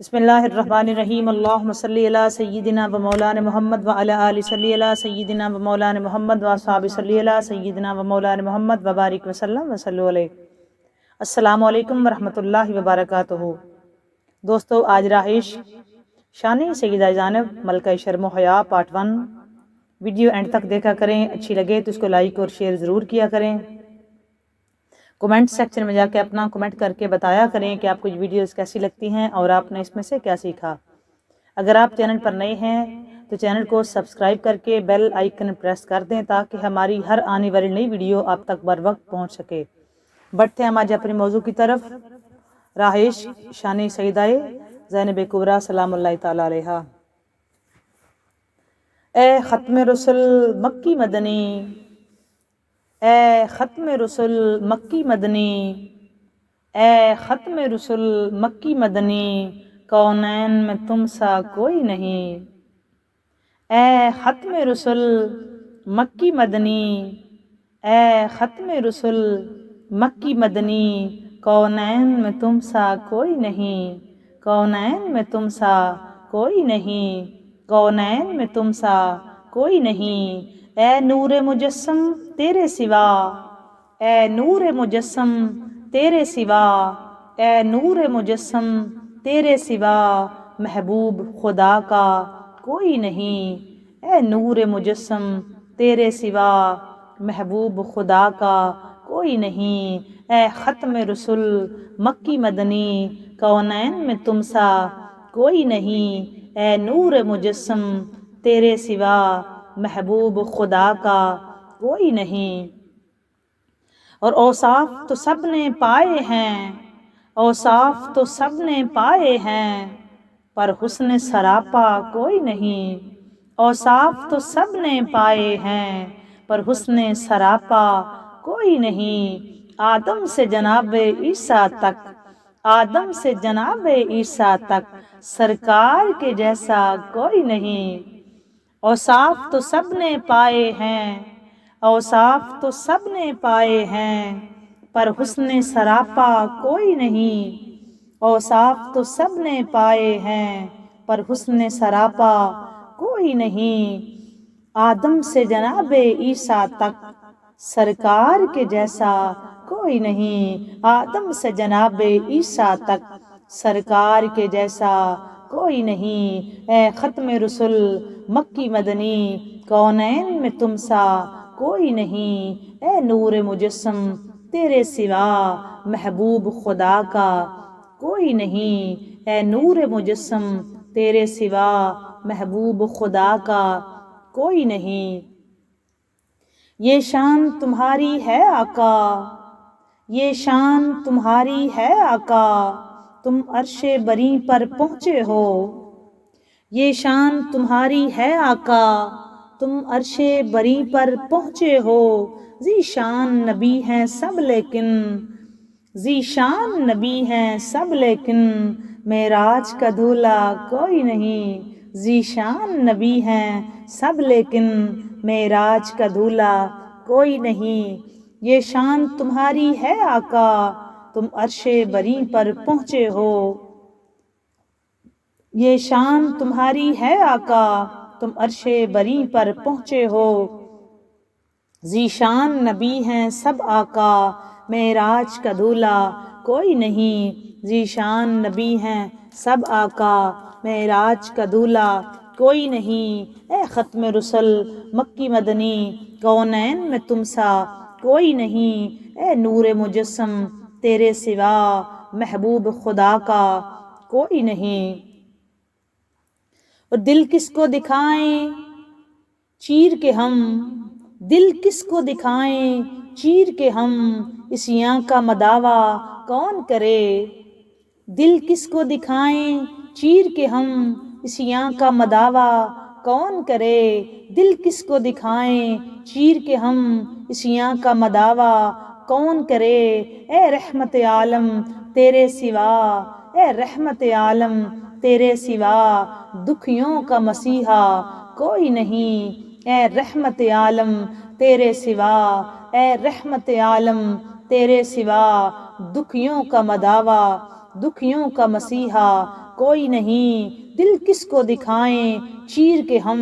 بسم اللہ الرحمن الرحیم اللہم صلی علی سیدنا و مولانا محمد و علی آل صلی علی سیدنا و مولانا محمد و اصحاب صلی علی سیدنا و مولانا محمد و بارک وسلم و صلی علیہ۔ السلام علیکم ورحمۃ اللہ وبرکاتہ۔ دوستو، آج رہائش شان سیدہ زینب ملکہ شرم و حیا پارٹ 1 ویڈیو اینڈ تک دیکھا کریں۔ اچھی لگے تو اس کو لائک اور شیئر ضرور کیا کریں۔ کومنٹ سیکشن میں جا کے اپنا کومنٹ کر کے بتایا کریں کہ آپ کو یہ ویڈیوز کیسی لگتی ہیں اور آپ نے اس میں سے کیا سیکھا۔ اگر آپ چینل پر نئے ہیں تو چینل کو سبسکرائب کر کے بیل آئیکن پریس کر دیں تاکہ ہماری ہر آنے والی نئی ویڈیو آپ تک بر وقت پہنچ سکے۔ بڑھتے ہیں ہم آج اپنے موضوع کی طرف۔ رہائش شان سیدہ زینب کبریٰ سلام اللہ تعالی علیہا۔ اے ختم رسل مکی مدنی، اے ختم رسل مکی مدنی، اے ختم رسل مکی مدنی، کونین میں تم سا کوئی نہیں۔ اے ختم رسل مکی مدنی، اے ختم رسل مکی مدنی، کونین میں تم سا کوئی نہیں، کونین میں تم سا کوئی نہیں، کونین میں تم سا کوئی نہیں۔ اے نور مجسم تیرے سوا، اے نور مجسم تیرے سوا، اے نور مجسم تیرے سوا، محبوب خدا کا کوئی نہیں۔ اے نور مجسم تیرے سوا، محبوب خدا کا کوئی نہیں۔ اے ختم رسل مکی مدنی، کونین میں تم سا کوئی نہیں۔ اے نور مجسم تیرے سوا، محبوب خدا کا کوئی نہیں۔ اور اوصاف تو سب نے پائے ہیں، اوصاف تو سب نے پائے ہیں، پر حسن سراپا کوئی نہیں۔ اوصاف تو سب نے پائے ہیں، پر حسن سراپا کوئی نہیں۔ آدم سے جناب عیسیٰ تک، آدم سے جناب عیسیٰ تک، سرکار کے جیسا کوئی نہیں۔ اوصاف تو سب نے پائے ہیں، اوصاف تو سب نے پائے ہیں، پر حسن سراپا کوئی نہیں۔ اوصاف تو سب نے پائے ہیں، پر حسن سراپا کوئی نہیں۔ آدم سے جناب عیسیٰ تک، سرکار کے جیسا کوئی نہیں۔ آدم سے جناب عیسیٰ تک، سرکار کے جیسا کوئی نہیں۔ اے ختم رسل مکی مدنی، کونین میں تم سا کوئی نہیں۔ اے نور مجسم تیرے سوا، محبوب خدا کا کوئی نہیں۔ اے نور مجسم تیرے سوا، محبوب خدا کا کوئی نہیں۔ یہ شان تمہاری ہے آقا، یہ شان تمہاری ہے آقا، تم عرش بری پر پہنچے ہو۔ یہ شان تمہاری ہے آقا، تم عرش بری پر پہنچے ہو۔ ذی شان نبی ہیں سب لیکن، ذی شان نبی ہیں سب لیکن، معراج کا دولہا کوئی نہیں۔ ذی شان نبی ہیں سب لیکن، معراج کا دولہا کوئی نہیں۔ یہ شان تمہاری ہے آقا، تم عرش بری پر پہنچے ہو۔ یہ شان تمہاری ہے آقا، تم عرش بری پر پہنچے ہو۔ ذی شان نبی ہیں سب آقا، معراج کا دولہا کوئی نہیں۔ ذی شان نبی ہیں سب آقا، معراج کا دولہا کوئی نہیں۔ اے ختم رسل مکی مدنی، کونین میں تم سا کوئی نہیں۔ اے نور مجسم تیرے سوا، محبوب خدا کا کوئی نہیں۔ اور دل کس کو دکھائیں چیر کے ہم، دل کس کو دکھائیں چیر کے ہم، عصیاں کا مداوا کون کرے۔ دل کس کو دکھائیں چیر کے ہم، عصیاں کا مداوا کون کرے۔ دل کس کو دکھائیں چیر کے ہم، عصیاں کا مداوا کون کرے۔ اے رحمت عالم تیرے سوا، اے رحمت عالم تیرے سوا، دکھیوں کا مسیحا کوئی نہیں۔ اے رحمت عالم تیرے سوا، اے رحمت عالم تیرے سوا، دکھیوں کا مداوا، دکھیوں کا مسیحا کوئی نہیں، دل کس کو دکھائیں چیر کے ہم،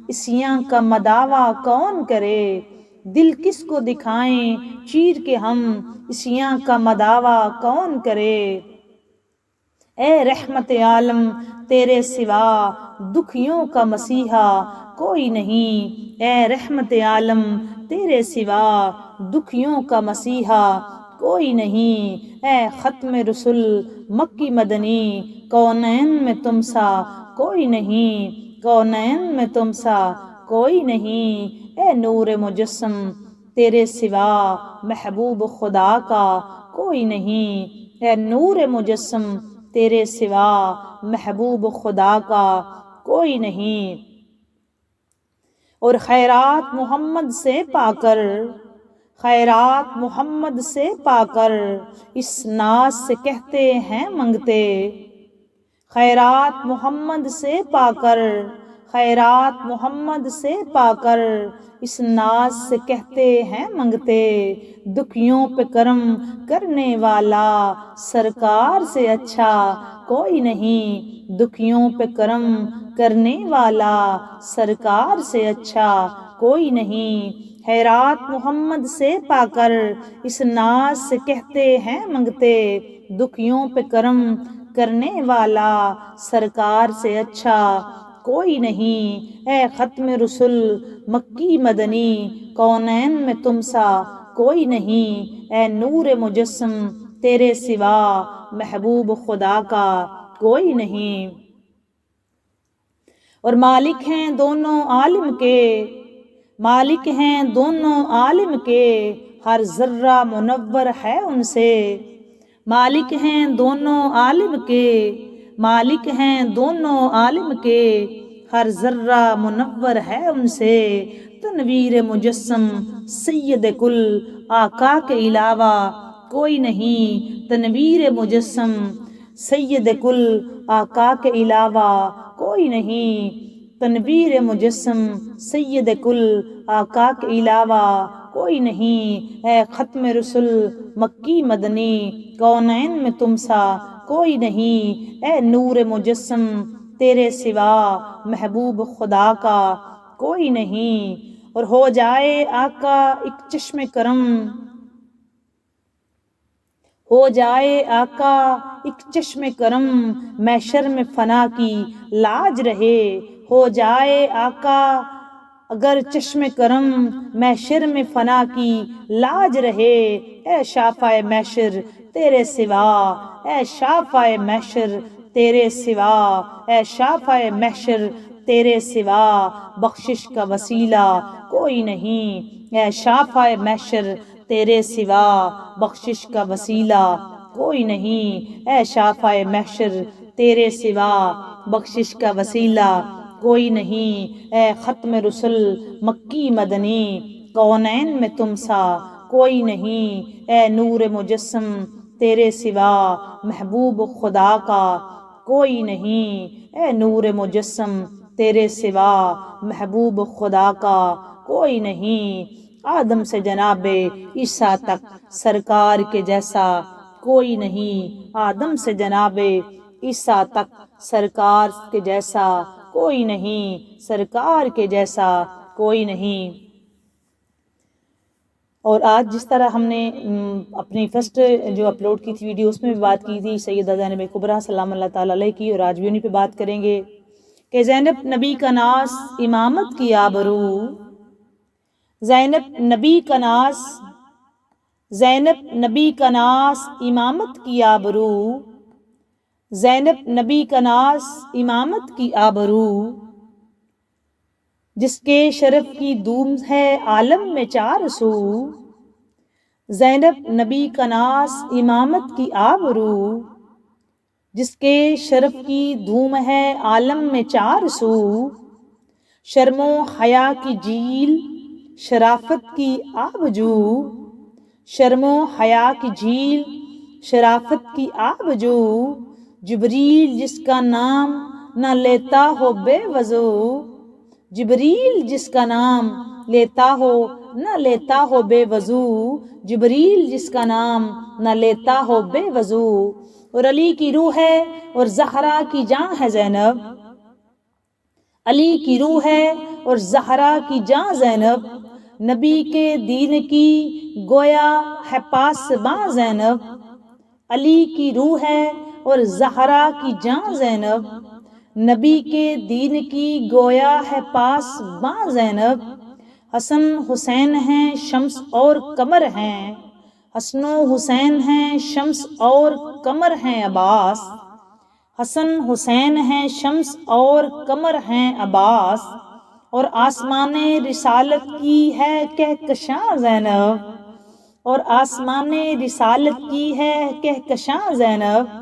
اسیاں کا مداوا کون کرے؟ دل کس کو دکھائیں چیر کے ہم، اسیاں کا مداوا کون کرے؟ اے رحمت عالم تیرے سوا دکھیوں کا مسیحا کوئی نہیں، اے رحمت عالم تیرے سوا دکھیوں کا مسیحا کوئی نہیں۔ اے ختم رسل مکی مدنی، کونین میں تم سا کوئی نہیں، کونین میں تم سا کوئی نہیں۔ اے نور مجسم تیرے سوا محبوب خدا کا کوئی نہیں، اے نور مجسم تیرے سوا محبوب خدا کا کوئی نہیں۔ اور خیرات محمد سے پا کر، خیرات محمد سے پا کر، اس ناز سے کہتے ہیں منگتے، خیرات محمد سے پا کر، خیرات محمد سے پا کر، اس ناز سے کہتے ہیں منگتے، دکھیوں پہ کرم کرنے والا سرکار سے اچھا کوئی نہیں، دکھیوں پہ کرم کرنے والا سرکار سے اچھا کوئی نہیں۔ خیرات محمد سے پا کر، اس ناز سے کہتے ہیں منگتے، دکھیوں پہ کرم کرنے والا سرکار سے اچھا کوئی نہیں۔ اے ختم رسل مکی مدنی، کونین میں تم سا کوئی نہیں، اے نور مجسم تیرے سوا محبوب خدا کا کوئی نہیں۔ اور مالک ہیں دونوں عالم کے، مالک ہیں دونوں عالم کے، ہر ذرہ منور ہے ان سے، مالک ہیں دونوں عالم کے، مالک ہیں دونوں عالم کے، ہر ذرہ منور ہے ان سے۔ تنویر مجسم سید کل آقا کے علاوہ کوئی نہیں، تنویر مجسم سید کل آقا کے علاوہ کوئی نہیں، تنویر مجسم سید کل آقا کے علاوہ کوئی نہیں۔ اے ختم رسل مکی مدنی، کونین میں تم سا کوئی نہیں، اے نور مجسم تیرے سوا محبوب خدا کا کوئی نہیں۔ اور ہو جائے آقا ایک چشم کرم، ہو جائے آقا ایک چشم کرم، محشر میں فنا کی لاج رہے، ہو جائے آقا اگر چشم کرم، محشر میں فنا کی لاج رہے۔ اے شافع محشر تیرے سوا، اے شافع محشر تیرے سوا، اے شافع محشر تیرے سوا بخشش کا وسیلہ کوئی نہیں، اے شافع محشر تیرے سوا بخشش کا وسیلہ کوئی نہیں، اے شافع محشر تیرے سوا بخشش کا وسیلہ کوئی نہیں۔ اے ختم رسل مکی مدنی، کونین میں تم سا کوئی نہیں، اے نور مجسم تیرے سوا محبوب خدا کا کوئی نہیں، اے نور مجسم تیرے سوا محبوب خدا کا کوئی نہیں۔ آدم سے جناب عیسیٰ تک سرکار کے جیسا کوئی نہیں، آدم سے جناب عیسیٰ تک سرکار کے جیسا کوئی نہیں، سرکار کے جیسا کوئی نہیں۔ اور آج جس طرح ہم نے اپنی فرسٹ جو اپلوڈ کی تھی ویڈیو، اس میں بھی بات کی تھی سیدہ زینب کبریٰ سلام اللہ تعالیٰ علیہ کی، اور آج بھی انہی پہ بات کریں گے کہ زینب نبی کا ناز امامت کی آبرو، زینب نبی کا ناز، زینب نبی کا ناز امامت کی آبرو، زینب نبی کا ناز امامت کی آبرو، جس کے شرف کی دھوم ہے عالم میں چار سو، زینب نبی کا ناز امامت کی آبرو، جس کے شرف کی دھوم ہے عالم میں چار سو، شرم و حیا کی جھیل شرافت کی آبجو، شرم و حیا کی جھیل شرافت کی آبجو، جبریل جس کا نام نہ لیتا ہو بے وضو، جبریل جس کا نام لیتا ہو نہ لیتا ہو بے وضو، جبریل جس کا نام نہ لیتا ہو بے وضو، اور علی کی روح ہے اور زہرا کی جان ہے زینب، علی کی روح ہے اور زہرا کی جان زینب، نبی کے دین کی گویا ہے پاسباں زینب، علی کی روح ہے اور زہرا کی جان زینب، نبی کے دین کی گویا ہے پاسباں زینب، حسن حسین ہیں شمس اور قمر ہیں، حسن و حسین ہیں شمس اور قمر ہیں عباس، حسن حسین ہیں شمس اور قمر ہیں عباس، اور آسمان رسالت کی ہے کہکشاں زینب، اور آسمان رسالت کی ہے کہکشاں زینب،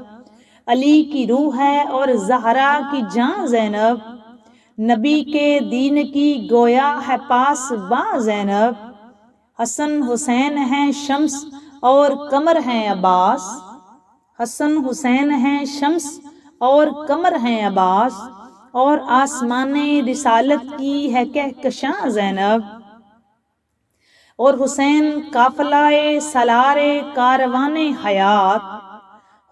علی کی روح ہے اور زہرا کی جان زینب، نبی کے دین کی گویا ہے پاسباں زینب، حسن حسین ہیں شمس اور قمر ہیں عباس، حسن حسین ہیں شمس اور قمر ہیں عباس، اور آسمان رسالت کی ہے کہکشاں زینب، اور حسین قافلہ سالار کاروان حیات،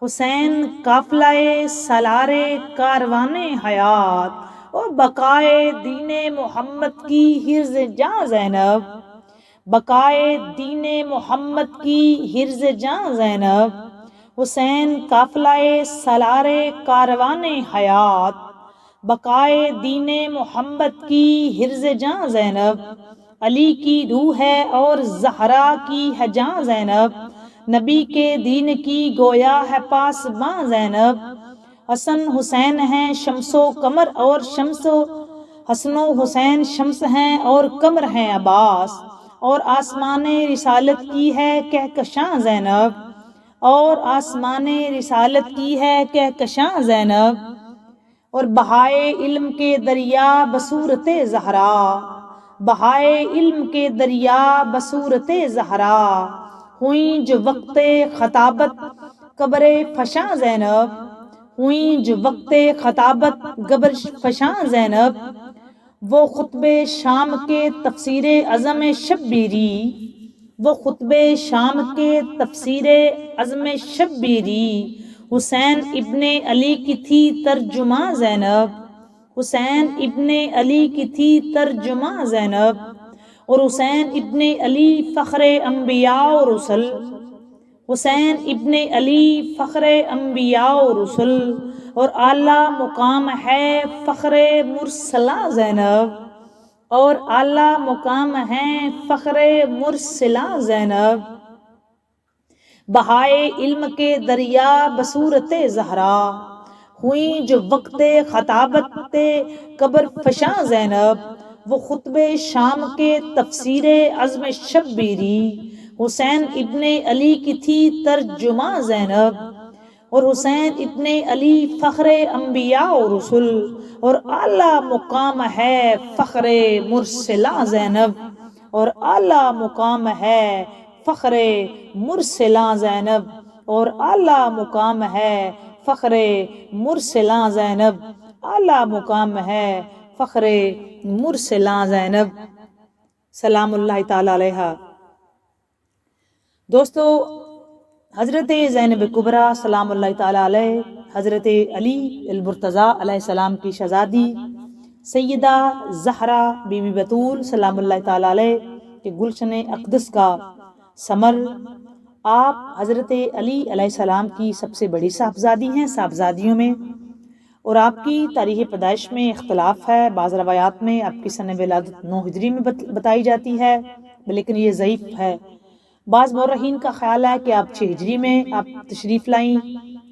حسین قافلہ سالار کاروان حیات، اور بقائے دین محمد کی حرز جاں زینب، بقائے دین محمد کی حرز جاں زینب، حسین قافلہ سالار کاروان حیات، بقائے دین محمد کی حرز جاں زینب، علی کی روح ہے اور زہرا کی ہے جاں زینب، نبی کے دین کی گویا ہے پاسباں زینب، حسن حسین ہیں شمس و قمر اور حسن و حسین شمس ہیں اور قمر ہیں عباس، اور آسمان رسالت کی ہے کہکشاں زینب، اور آسمان رسالت کی ہے کہکشاں زینب، اور بہائے علم کے دریا بصورت زہرا، بہائے علم کے دریا بصورت زہرا، ہوئیں جو وقت خطابت قبر فشاں زینب، ہوئیں جو وقت خطابت قبر فشاں زینب، وہ خطب شام کے تفسیر عزم شبیری، وہ خطب شام کے تفسیر عزم شبیری، حسین ابن علی کی تھی ترجمہ زینب، حسین ابن علی کی تھی ترجمہ زینب، اور حسین ابن علی فخر انبیاء و رسل، حسین ابن علی فخر انبیاء و رسل، اور اعلیٰ مقام ہے فخر مرسلاں زینب، اور اعلیٰ مقام ہے فخر مرسلاں زینب، بہائے علم کے دریا بصورت زہرا، ہوئیں جو وقت خطابت قبر فشاں زینب، وہ خطب شام کے تفسیر عزم شبیری، حسین ابن علی کی تھی ترجمہ زینب، اور حسین ابن علی فخر انبیاء و رسل، اور اعلیٰ مقام ہے فخر مرسلاں زینب، اور اعلیٰ مقام ہے فخر مرسلاں زینب، اور اعلیٰ مقام ہے فخر مرسلاں زینب، اعلیٰ مقام ہے فخر مرسلاں زینب، سلام اللہ تعالی علیہ۔ دوستو، حضرت زینب کبریٰ سلام اللہ تعالی علیہ، حضرت علی المرتضیٰ علیہ السلام کی شہزادی سیدہ زہرا بی بی بطول سلام اللہ تعالی علیہ کے گلشن اقدس کا ثمر، آپ حضرت علی علیہ السلام کی سب سے بڑی صاحبزادی ہیں صاحبزادیوں میں، اور آپ کی تاریخ پیدائش میں اختلاف ہے، بعض روایات میں آپ کی سن ولادت 9 ہجری میں بتائی جاتی ہے، لیکن یہ ضعیف ہے۔ بعض مورخین کا خیال ہے کہ آپ 6 ہجری میں آپ تشریف لائیں،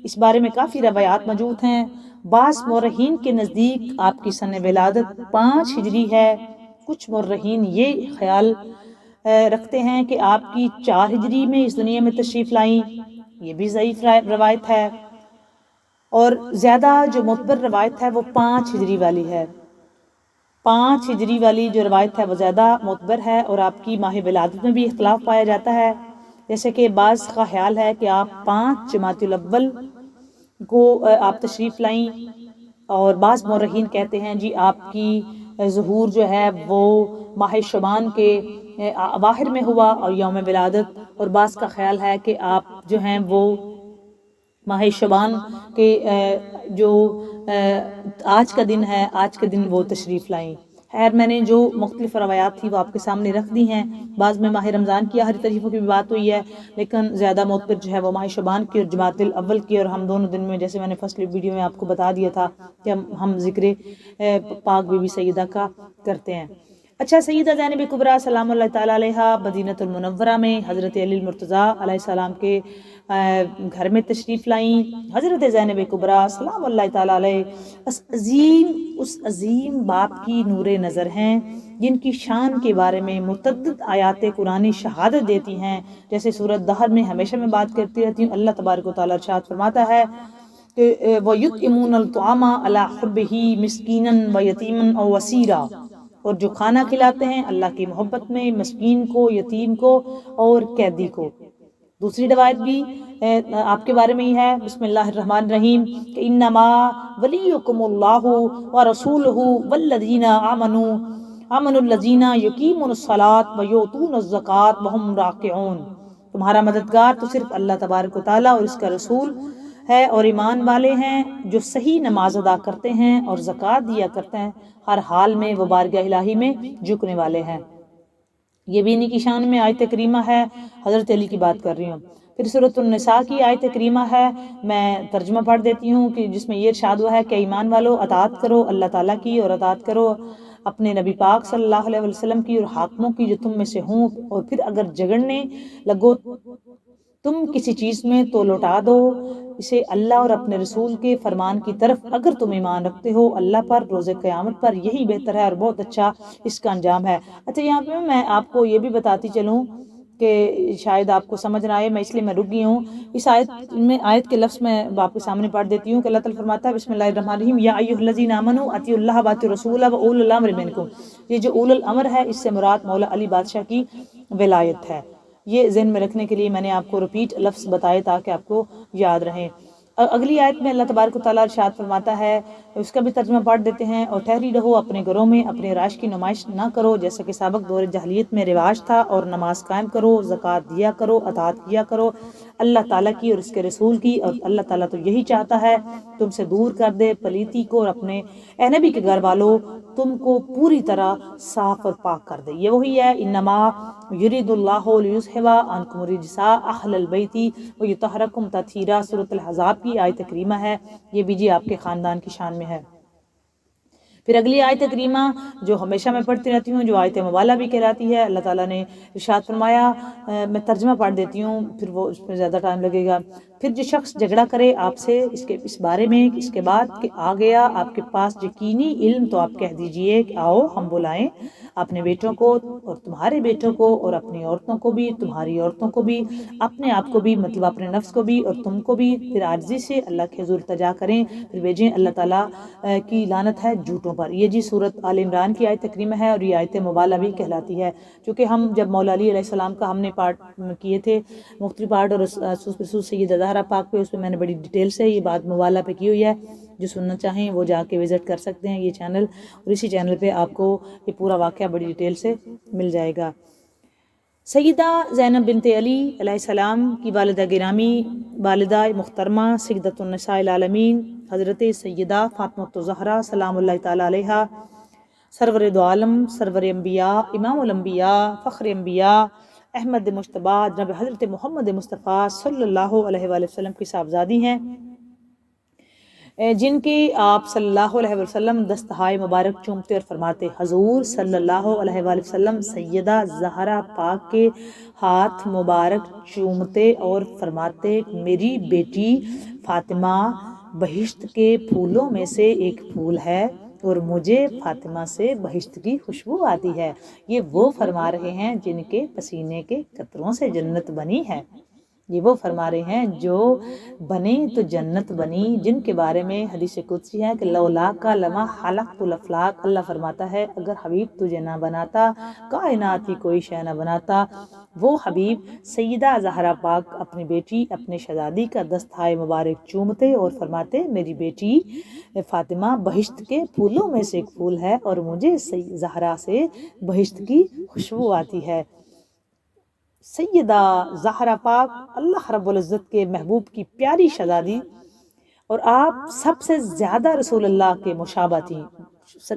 اس بارے میں کافی روایات موجود ہیں۔ بعض مورخین کے نزدیک آپ کی سن ولادت 5 ہجری ہے، کچھ مورخین یہ خیال رکھتے ہیں کہ آپ کی 4 ہجری میں اس دنیا میں تشریف لائیں، یہ بھی ضعیف روایت ہے، اور زیادہ جو معتبر روایت ہے وہ 5 ہجری والی ہے، 5 ہجری والی جو روایت ہے وہ زیادہ معتبر ہے، اور آپ کی ماہ ولادت میں بھی اختلاف پایا جاتا ہے، جیسے کہ بعض کا خیال ہے کہ آپ 5 جمادی الاول کو آپ تشریف لائیں، اور بعض مورخین کہتے ہیں جی آپ کی ظہور جو ہے وہ ماہ شعبان کے اواخر میں ہوا اور یوم ولادت، اور بعض کا خیال ہے کہ آپ جو ہیں وہ ماہ شعبان کے جو آج کا دن ہے، آج کے دن وہ تشریف لائیں۔ خیر میں نے جو مختلف روایات تھی وہ آپ کے سامنے رکھ دی ہیں۔ بعض میں ماہ رمضان کی آخری تشریفوں کی بھی بات ہوئی ہے، لیکن زیادہ معتبر جو ہے وہ ماہ شعبان کی اور جمادی الاول کی، اور ہم دونوں دن میں جیسے میں نے فرسٹ ویڈیو میں آپ کو بتا دیا تھا کہ ہم ذکر پاک بی بی سیدہ کا کرتے ہیں۔ اچھا، سیدہ زینب کبریٰ سلام اللہ تعالیٰ علیہا مدینۃ المنورہ میں حضرت علی المرتضیٰ علیہ السلام کے گھر میں تشریف لائیں۔ حضرت زینب کبریٰ سلام اللہ تعالیٰ علیہ اس عظیم باپ کی نور نظر ہیں، جن کی شان کے بارے میں متعدد آیات قرآنی شہادت دیتی ہیں۔ جیسے سورۃ دہر میں ہمیشہ میں بات کرتی رہتی ہوں، اللہ تبارک و تعالیٰ ارشاد فرماتا ہے کہ وَيُطْعِمُونَ الطَّعَامَ عَلَىٰ حُبِّهِ مِسْكِينًا وَيَتِيمًا أَوْ أَسِيرًا، اور جو کھانا کھلاتے ہیں اللہ کی محبت میں مسکین کو، یتیم کو اور قیدی کو۔ دوسری روایت بھی آپ کے بارے میں ہی ہے، بسم اللہ الرحمن الرحیم، کہ انما ولیکم اللہ ورسولہ والذین آمنوا الذین یقیمون الصلاۃ ویؤتون الزکاۃ وہم راکعون، تمہارا مددگار تو صرف اللہ تبارک و تعالیٰ اور اس کا رسول ہے، اور ایمان والے ہیں جو صحیح نماز ادا کرتے ہیں اور زکوٰۃ دیا کرتے ہیں، ہر حال میں وہ بارگاہ الہی میں جھکنے والے ہیں۔ یہ بھی انہی کی شان میں آیت کریمہ ہے، حضرت علی کی بات کر رہی ہوں۔ پھر سورۃ النساء کی آیت کریمہ ہے، میں ترجمہ پڑھ دیتی ہوں، کہ جس میں یہ ارشاد ہوا ہے کہ ایمان والو اطاعت کرو اللہ تعالیٰ کی، اور اطاعت کرو اپنے نبی پاک صلی اللہ علیہ وسلم کی اور حاکموں کی جو تم میں سے ہوں، اور پھر اگر جھگڑنے لگو تم کسی چیز میں تو لوٹا دو اسے اللہ اور اپنے رسول کے فرمان کی طرف، اگر تم ایمان رکھتے ہو اللہ پر، روز قیامت پر، یہی بہتر ہے اور بہت اچھا اس کا انجام ہے۔ اچھا، یہاں پہ میں آپ کو یہ بھی بتاتی چلوں کہ شاید آپ کو سمجھ نہ آئے، میں اس لیے میں رک گئی ہوں۔ اس آیت کے لفظ میں آپ کے سامنے پڑھ دیتی ہوں کہ اللہ تعالیٰ فرماتا ہے بسم اللہ الرحمن الرحیم، یا ایھا الذین آمنوا اطیعوا اللہ واطیعوا الرسول واولی الامر منکم۔ یہ جو اول الامر ہے، اس سے مراد مولا علی بادشاہ کی ولایت ہے۔ یہ ذہن میں رکھنے کے لیے میں نے آپ کو ریپیٹ لفظ بتائے تاکہ آپ کو یاد رہیں۔ اگلی آیت میں اللہ تبارک و تعالیٰ ارشاد فرماتا ہے، اس کا بھی ترجمہ پڑھ دیتے ہیں، اور ٹھہری رہو اپنے گھروں میں، اپنے رائش کی نمائش نہ کرو جیسا کہ سابق دور جاہلیت میں رواج تھا، اور نماز قائم کرو، زکوٰۃ دیا کرو، اطاعت کیا کرو اللہ تعالیٰ کی اور اس کے رسول کی، اور اللہ تعالیٰ تو یہی چاہتا ہے تم سے دور کر دے پلیتی کو، اور اپنے اے نبی کے گھر والوں تم کو پوری طرح صاف اور پاک کر دے۔ یہ وہی ہے، انما یرید اللہ لیذھب عنکم الرجس اہل البیت ویطہرکم تطہیرا، سورۃ الاحزاب کی آیت کریمہ ہے، یہ بھی جی آپ کے خاندان کی شان میں ہے۔ پھر اگلی آیت کریمہ جو ہمیشہ میں پڑھتی رہتی ہوں، جو آیت مبالہ بھی کہلاتی ہے، اللہ تعالیٰ نے ارشاد فرمایا، میں ترجمہ پڑھ دیتی ہوں، پھر وہ اس میں زیادہ ٹائم لگے گا۔ پھر جو شخص جھگڑا کرے آپ سے اس بارے میں اس کے بعد کہ آ گیا آپ کے پاس یقینی علم، تو آپ کہہ دیجئے کہ آؤ ہم بلائیں اپنے بیٹوں کو اور تمہارے بیٹوں کو، اور اپنی عورتوں کو بھی تمہاری عورتوں کو بھی، اپنے آپ کو بھی مطلب اپنے نفس کو بھی اور تم کو بھی، پھر عاجزی سے اللہ کے حضور التجا کریں، پھر بھیجیں اللہ تعالیٰ کی لعنت ہے جھوٹوں پر۔ یہ جی سورۃ آل عمران کی آیت کریمہ ہے، اور یہ آیت مبالہ بھی کہلاتی ہے، چونکہ ہم جب مولا علی علیہ السلام کا ہم نے پارٹ کیے تھے مختلف پارٹ، اور خصوص سیدہ زہرا پاک پہ، اس میں نے بڑی ڈیٹیل سے یہ بات مبالہ پہ کی ہوئی ہے، جو سننا چاہیں وہ جا کے وزٹ کر سکتے ہیں یہ چینل، اور اسی چینل پہ آپ کو یہ پورا واقعہ بڑی ڈیٹیل سے مل جائے گا۔ سیدہ زینب بنت علی علیہ السلام کی والدہ گرامی، والدہ محترمہ سیدۃ النساء العالمین حضرت سیدہ فاطمہ الزہرا سلام اللہ تعالیٰ علیہا، سرور دو عالم، سرور انبیاء، امام الانبیاء، فخر انبیاء، احمد مجتبیٰ جناب حضرت محمد مصطفیٰ صلی اللہ علیہ وآلہ وسلم کی صاحبزادی ہیں، جن کے آپ صلی اللہ علیہ وسلم دستہائے مبارک چومتے اور فرماتے، حضور صلی اللہ علیہ وآلہ وسلم سیدہ زہرا پاک کے ہاتھ مبارک چومتے اور فرماتے، میری بیٹی فاطمہ بہشت کے پھولوں میں سے ایک پھول ہے، اور مجھے فاطمہ سے بہشت کی خوشبو آتی ہے۔ یہ وہ فرما رہے ہیں جن کے پسینے کے قطروں سے جنت بنی ہے، یہ وہ فرما رہے ہیں جو بنے تو جنت بنی، جن کے بارے میں حدیث قدسی ہے کہ لولاک لما خلقت الافلاک، اللہ فرماتا ہے اگر حبیب تجھے نہ بناتا کائنات کی کوئی شے نہ بناتا۔ وہ حبیب سیدہ زہرا پاک اپنی بیٹی اپنے شہزادی کا دستہائے مبارک چومتے اور فرماتے، میری بیٹی فاطمہ بہشت کے پھولوں میں سے ایک پھول ہے، اور مجھے زہرا سے بہشت کی خوشبو آتی ہے۔ سیدہ زہرا پاک اللہ رب العزت کے محبوب کی پیاری شہزادی، اور آپ سب سے زیادہ رسول اللہ کے مشابہ تھی۔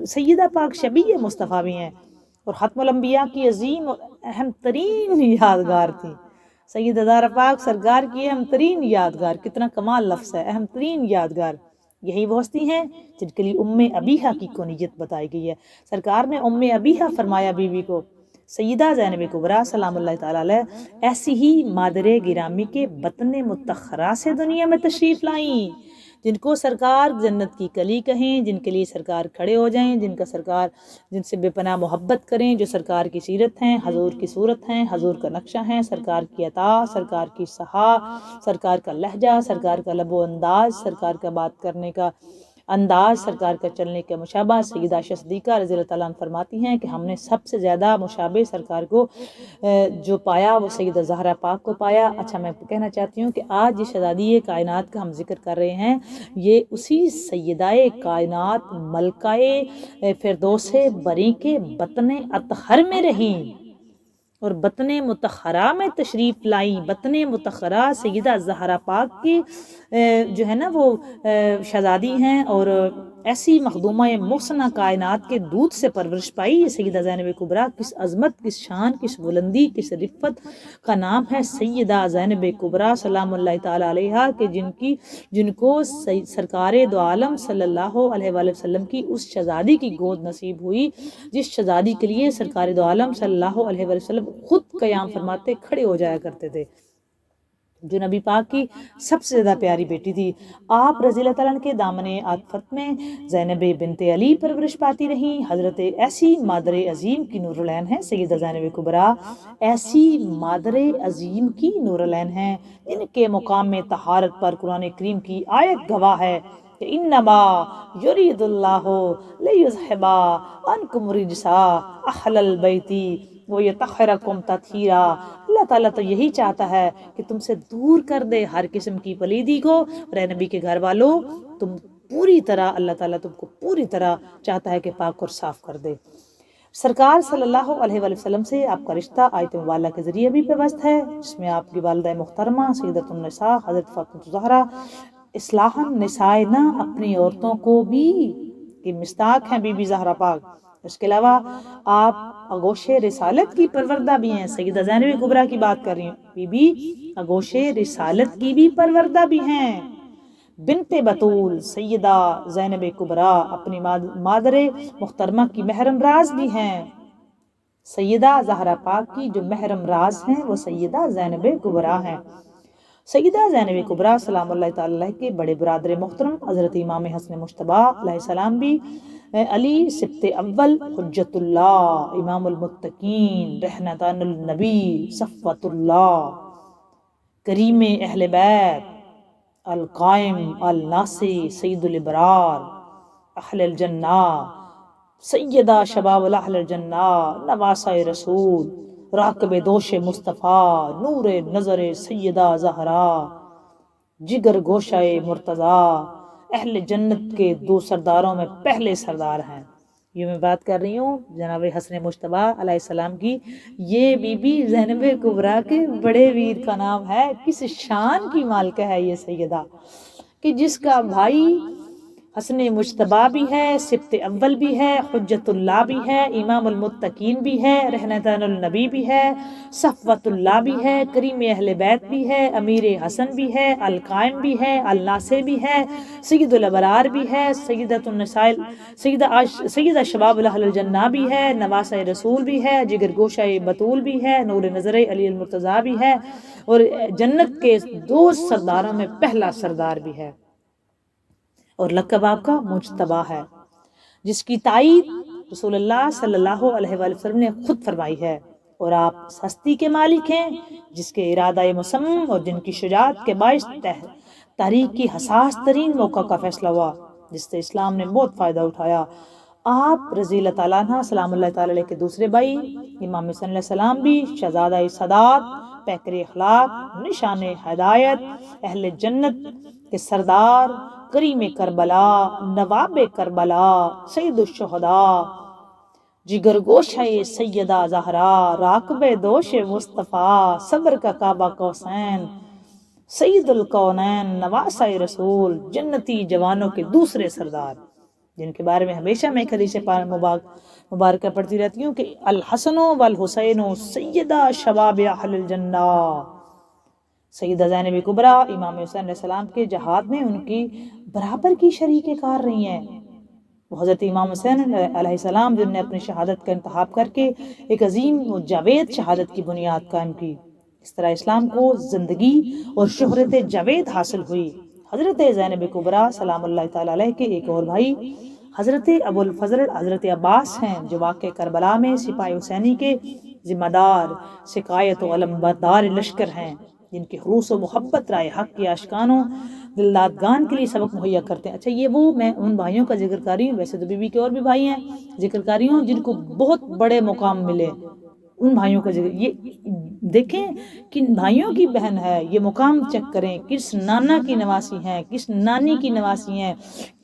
سیدہ پاک شبیہ مصطفیٰ بھی ہیں اور ختم الانبیاء کی عظیم اور اہم ترین یادگار تھی۔ سیدہ زہرا پاک سرکار کی اہم ترین یادگار، کتنا کمال لفظ ہے، اہم ترین یادگار، یہی وہ ہستی ہیں جن کے لیے ام ابیہا کی کونیت بتائی گئی ہے۔ سرکار نے ام ابیہا فرمایا بیوی کو، سیدہ زینب کبریٰ سلام اللہ تعالیٰ علیہ ایسی ہی مادر گرامی کے بطن متخرہ سے دنیا میں تشریف لائیں، جن کو سرکار جنت کی کلی کہیں، جن کے لیے سرکار کھڑے ہو جائیں، جن سے بے پناہ محبت کریں، جو سرکار کی سیرت ہیں، حضور کی صورت ہیں، حضور کا نقشہ ہیں، سرکار کی عطا، سرکار کی سہا، سرکار کا لہجہ، سرکار کا لب و انداز، سرکار کا بات کرنے کا انداز، سرکار کا چلنے کا مشابہ۔ سیدہ عائشہ صدیقہ رضی اللہ تعالیٰ عنہ فرماتی ہیں کہ ہم نے سب سے زیادہ مشابہ سرکار کو جو پایا وہ سیدہ زہرا پاک کو پایا۔ اچھا، میں کہنا چاہتی ہوں کہ آج یہ شہزادی کائنات کا ہم ذکر کر رہے ہیں، یہ اسی سیدہ کائنات ملکہ فردوس بری کے بطن اطہر میں رہیں اور بطن متخرہ میں تشریف لائیں۔ بطن متخرہ سیدہ زہرا پاک کی جو ہے نا وہ شہزادی ہیں، اور ایسی مخدومہ محسنہ کائنات کے دودھ سے پرورش پائی یہ سیدہ زینب کبریٰ۔ کس عظمت، کس شان، کس بلندی، کس رفت کا نام ہے سیدہ زینب کبریٰ سلام اللہ تعالیٰ علیہا، کہ جن کو سرکار دو عالم صلی اللہ علیہ وآلہ وسلم کی اس شہزادی کی گود نصیب ہوئی جس شہزادی کے لیے سرکار دو عالم صلی اللہ علیہ وآلہ وسلم خود قیام فرماتے، کھڑے ہو جایا کرتے تھے، جو نبی پاک کی سب سے زیادہ پیاری بیٹی تھی۔ آپ رضی اللہ تعالیٰ عنہ کے دامن عاطفت میں زینب بنت علی پرورش پاتی رہیں۔ حضرت ایسی مادر عظیم کی نور العین ہے سیدہ زینب کبریٰ، ایسی مادر عظیم کی نور العین ہیں جن کے مقام میں طہارت پر قرآن کریم کی آیت گواہ ہے کہ انما یرید اللہ لیذھب عنکم الرجس اہل البیت ویطہرکم تطہیرا۔ اللہ تعالیٰ تو یہی چاہتا ہے کہ تم سے دور کر دے ہر قسم کی پلیدی کو، اور اے نبی کے گھر والوں تم پوری طرح، اللہ تعالیٰ تم کو پوری طرح چاہتا ہے کہ پاک اور صاف کر دے۔ سرکار صلی اللہ علیہ وآلہ وسلم سے آپ کا رشتہ آیت مبارکہ کے ذریعے بھی پیوست ہے، جس میں آپ کی والدہ محترمہ سیدۃ النساء حضرت فاطمہ زہرا اصلاحاً نسائنا اپنی عورتوں کو بھی کی مستاق ہیں بی بی زہرا پاک۔ اس کے علاوہ آپ آغوش رسالت کی پروردہ بھی ہیں۔ سیدہ زینب کبریٰ کی بات کر رہی ہوں، بی بی آغوش رسالت کی بھی پروردہ بھی ہیں۔ بنت بطول سیدہ زینب کبریٰ اپنی مادر محترمہ کی محرم راز بھی ہیں۔ سیدہ زہرا پاک کی جو محرم راز ہیں وہ سیدہ زینب کبریٰ ہیں۔ سیدہ زینب کبریٰ سلام اللہ تعالیٰ علیہ کے بڑے برادر محترم حضرت امام حسن مجتبیٰ علیہ السلام بھی علی سبط اول حجت اللہ امام المتقین رحمتان النبی صفوت اللہ کریم اہل بیت القائم الناصی سید الابرار اہل الجنہ سیدہ شباب اہل الجنہ نواسہ رسول راکب دوش مصطفیٰ نور نظر سیدہ زہرا جگر گوشہ مرتضیٰ اہل جنت کے دو سرداروں میں پہلے سردار ہیں۔ یہ میں بات کر رہی ہوں جناب حسن مجتبیٰ علیہ السلام کی۔ یہ بی بی زینب کبریٰ کے بڑے ویر کا نام ہے۔ کس شان کی مالکہ ہے یہ سیدہ کہ جس کا بھائی حسن مجتبیٰ بھی ہے، سبط اول بھی ہے، حجت اللہ بھی ہے، امام المتقین بھی ہے، رحمتان النبی بھی ہے، صفوت اللہ بھی ہے، کریم اہل بیت بھی ہے، امیر حسن بھی ہے، القائم بھی ہے، الناصر بھی ہے، سید الابرار بھی ہے، سیدۃ النساء سیدہ شباب اہل الجنہ بھی ہے، نواسہ رسول بھی ہے، جگر گوشہ بطول بھی ہے، نور نظر علی المرتضیٰ بھی ہے، اور جنت کے دو سرداروں میں پہلا سردار بھی ہے، اور لقب آپ کا مجتبیٰ ہے، جس کی تائید رسول اللہ صلی اللہ علیہ وآلہ وسلم نے خود فرمائی ہے، اور آپ اس ہستی کے مالک ہیں جس کے ارادہ مسمم اور جن کی شجاعت کے باعث تاریخ کی حساس ترین موقع کا فیصلہ ہوا، جس سے اسلام نے بہت فائدہ اٹھایا۔ آپ رضی اللہ تعالیٰ عنہ سلام اللہ تعالیٰ علیہ کے دوسرے بھائی امام حسین علیہ السلام بھی شہزادہ سادات، پیکر اخلاق، نشان ہدایت، اہل جنت کے سردار، کریم کربلا، نواب کربلا، سید الشہداء، جگر گوشہ سیدہ زہرا، راکب دوش مصطفیٰ، صبر کا کعبہ قوسین، سید الکونین، نواسہ رسول، جنتی جوانوں کے دوسرے سردار، جن کے بارے میں ہمیشہ میں ایک حدیث مبارکہ پڑھتی رہتی ہوں کہ الحسن والحسین سیدہ شباب اہل الجنہ، سیدہ زینب کبریٰ امام حسین علیہ السلام کے جہاد میں ان کی برابر کی شریک کار رہی ہیں۔ وہ حضرت امام حسین علیہ السلام جن نے اپنی شہادت کا انتخاب کر کے ایک عظیم و جاوید شہادت کی بنیاد قائم کی، اس طرح اسلام کو زندگی اور شہرت جاوید حاصل ہوئی۔ حضرت زینب کبریٰ سلام اللہ تعالیٰ علیہ کے ایک اور بھائی حضرت ابو الفضل حضرت عباس ہیں، جو واقع کربلا میں سپاہی حسینی کے ذمہ دار، سقایت و علمبردار لشکر ہیں، جن کی خلوص و محبت رائے حق کے عاشقانوں دلدادگان کے لیے سبق مہیا کرتے ہیں۔ اچھا، یہ وہ میں ان بھائیوں کا ذکر کر رہی ہوں، ویسے تو بی بی کے اور بھی بھائی ہیں، ذکر کر رہی ہوں جن کو بہت بڑے مقام ملے، ان بھائیوں کا ذکر۔ یہ دیکھیں کن بھائیوں کی بہن ہے، یہ مقام چیک کریں، کس نانا کی نواسی ہیں، کس نانی کی نواسی ہیں،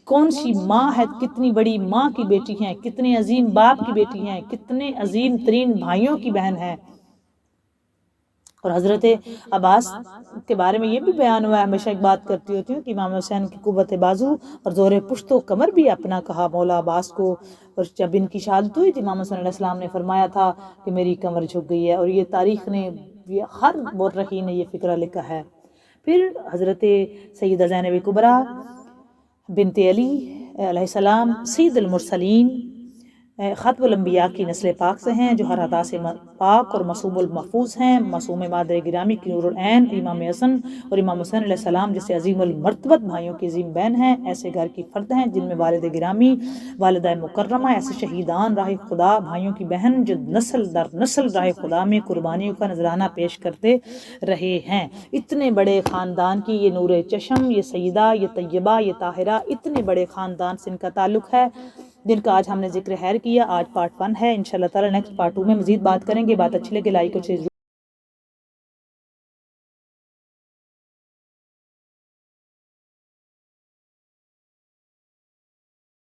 کون سی ماں ہے، کتنی بڑی ماں کی بیٹی ہیں، کتنے عظیم باپ کی بیٹی ہیں، کتنے عظیم ترین بھائیوں کی بہن ہیں۔ اور حضرت عباس کے بارے میں یہ بھی بیان ہوا ہے، ہمیشہ ایک بات کرتی ہوتی ہوں کہ امام حسین کی قوت بازو اور زور پشت و کمر بھی اپنا کہا مولا عباس کو، اور جب ان کی شہادت ہوئی امام حسین علیہ السلام نے فرمایا تھا کہ میری کمر جھک گئی ہے، اور یہ تاریخ نے، ہر مورخین نے یہ فقرہ لکھا ہے۔ پھر حضرت سیدہ زینب کبریٰ بنت علی علیہ السلام سید المرسلین، خاتم الانبیاء کی نسل پاک سے ہیں، جو ہر عطا سے پاک اور معصوم المحفوظ ہیں، معصوم مادر گرامی کی نور العین امام حسن اور امام حسین علیہ السلام جیسے عظیم المرتبت بھائیوں کی عظیم بہن ہیں، ایسے گھر کی فرد ہیں جن میں والد گرامی، والدہ مکرمہ، ایسے شہیدان راہ خدا بھائیوں کی بہن جو نسل در نسل راہ خدا میں قربانیوں کا نذرانہ پیش کرتے رہے ہیں۔ اتنے بڑے خاندان کی یہ نور چشم، یہ سیدہ، یہ طیبہ، یہ طاہرہ، اتنے بڑے خاندان سے ان کا تعلق ہے، جن کا آج ہم نے ذکر خیر کیا۔ آج پارٹ 1 ہے، انشاءاللہ تعالی نیکسٹ پارٹ 2 میں مزید بات کریں گے۔ بات اچھی لگے لائک اور شیئر